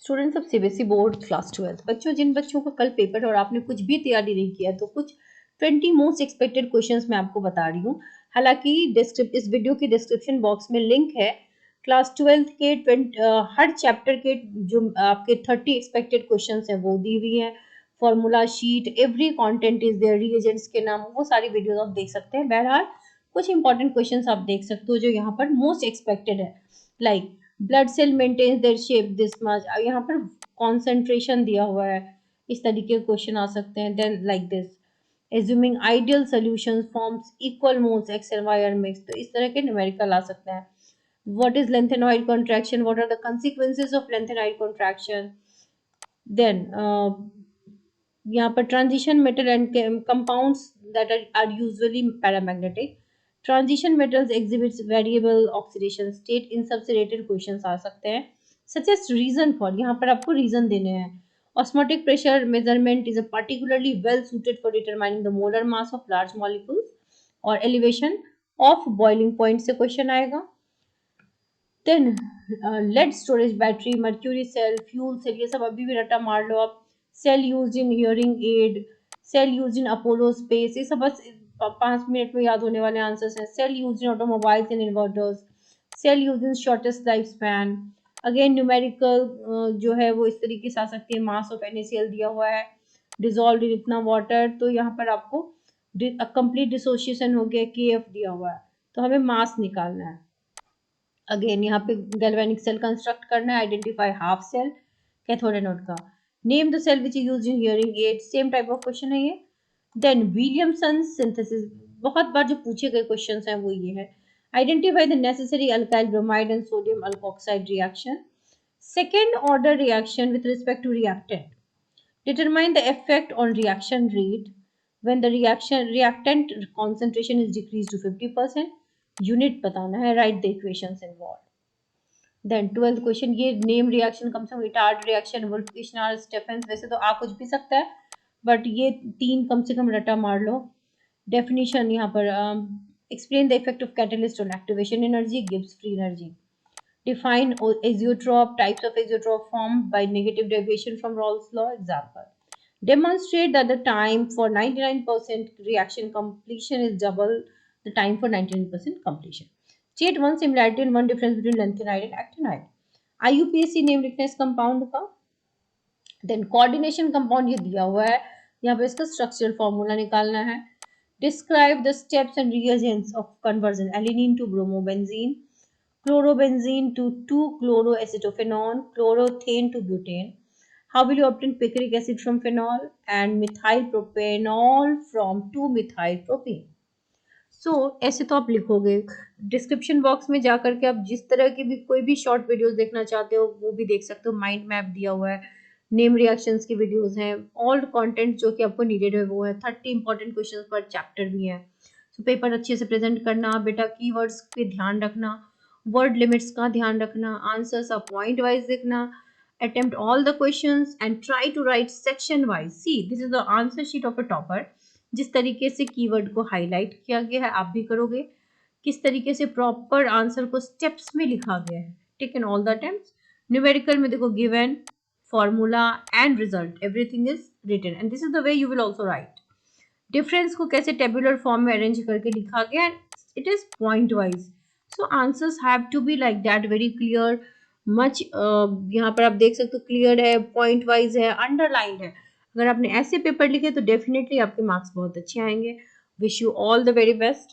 Students of CBSE board class 12 बच्चों, जिन बच्चों का कल पेपर और आपने कुछ भी तैयारी नहीं किया तो कुछ 20 मोस्ट एक्सपेक्टेड क्वेश्चंस मैं आपको बता रही हूँ। हालांकि इस वीडियो के डिस्क्रिप्शन बॉक्स में लिंक है क्लास 12 के हर चैप्टर के जो आपके 30 एक्सपेक्टेड क्वेश्चंस हैं वो दी हुई है। Formula sheet, every content is there, reagents के नाम, वो सारी वीडियोस आप देख सकते हैं। बहरहाल कुछ इंपॉर्टेंट क्वेश्चंस आप देख सकते हो जो यहाँ पर मोस्ट एक्सपेक्टेड है। Like blood cell maintains their shape this much, यहाँ पर कॉन्सेंट्रेशन दिया हुआ है, इस तरीके के क्वेश्चन आ सकते हैं। Then like this, assuming ideal solutions forms equal moles x and y are mix, तो इस तरह के न्यूमेरिकल आ सकते हैं। What is lanthanoid contraction, what are the consequences of lanthanoid contraction. Then यहाँ पर transition metal and compounds that are usually paramagnetic, transition metals exhibits variable oxidation state, इन सबसे रिलेटेड क्वेश्चंस आ सकते हैं। सच एज रीजन फॉर, यहाँ पर आपको reason देने हैं। Osmotic pressure measurement is a particularly well suited for determining the molar mass of large molecules, और एलिवेशन ऑफ बॉइलिंग पॉइंट से क्वेश्चन आएगा। Then lead storage battery, mercury cell, fuel cell, ये सब अभी भी रट्टा मार लो आप। Cell use in hearing aid, cell use in Apollo space, ये सब बस 5 मिनट में याद होने वाले आंसर्स हैं। Cell use in automobiles and inverters, cell use in shortest life span. Again numerical जो है वो इस तरीके से आ सकती है। मास ऑफ NaCl दिया हुआ है, डिजोल्व इन इतना वाटर, तो यहाँ पर आपको कंप्लीट डिसोसिएशन हो गया, KF दिया हुआ है, तो हमें मास निकालना है। अगेन यहाँ पे गैल्वेनिक सेल कंस्ट्रक्ट करना है, identify half cell cathode anode का, name the cell which is used in hearing aid, same type of question है ये। देन विलियमसन सिंथेसिस, बहुत बार जो पूछे गए क्वेश्चंस हैं वो ये है। Identify the necessary alkyl bromide and sodium alkoxide reaction, second order reaction with respect to reactant, determine the effect on reaction rate when the reactant concentration is decreased to 50%, unit बताना है, write the equations involve. Then 12th question, ये name reaction कम से कम, Etard reaction, Wolff Kishner, Stephens, वैसे तो आ कुछ भी सकता है बट ये 3 कम से कम रटा मार लो। डेफिनेशन यहाँ पर explain the effect of catalyst on activation energy, gives free energy. Define azeotrope, types of azeotrope formed by negative deviation from Raoult's law, example. Demonstrate that the time for 99% reaction completion is double the time for 99% completion. State one similarity and one difference between lanthanide and actinide. IUPAC name लिखना है इस compound का। Then coordination compound ये दिया हुआ है, यहाँ पे इसका स्ट्रक्चरल फॉर्मूला निकालना है। Describe the steps and reagents of conversion aniline to bromobenzene, chlorobenzene to 2-chloroacetophenone, chlorothane to butane. How will you obtain picric acid from phenol and methylpropanol from 2-methylpropene? So ऐसे तो आप लिखोगे। Description box में जा करके आप जिस तरह की भी कोई भी शॉर्ट वीडियोस देखना चाहते हो वो भी देख सकते हो। माइंड मैप दिया हुआ है, नेम रिएक्शंस की वीडियोस हैं, ऑल कंटेंट जो कि आपको नीडेड है वो है। 30 इंपॉर्टेंट क्वेश्चंस पर चैप्टर भी है। तो पेपर अच्छे से प्रेजेंट करना बेटा, कीवर्ड्स पे ध्यान रखना, वर्ड लिमिट्स का ध्यान रखना, आंसर्स आप पॉइंट वाइज देखना, attempt all the questions and try to write section wise. See, this is the answer sheet of a topper. जिस तरीके से कीवर्ड को हाईलाइट किया गया है आप भी करोगे, किस तरीके से प्रॉपर आंसर को स्टेप्स में लिखा गया है, taken all the attempts. Numerical में देखो given, formula and result, everything is written and this is the way you will also write. Difference को कैसे टेबुलर फॉर्म में अरेंज करके लिखा गया, it is point wise. So answers have to be like that, very clear much. यहाँ पर आप देख सकते हो क्लियर है, पॉइंट वाइज है, अंडरलाइंड है। अगर आपने ऐसे पेपर लिखे तो डेफिनेटली आपके मार्क्स बहुत अच्छे आएंगे। Wish you all the very best.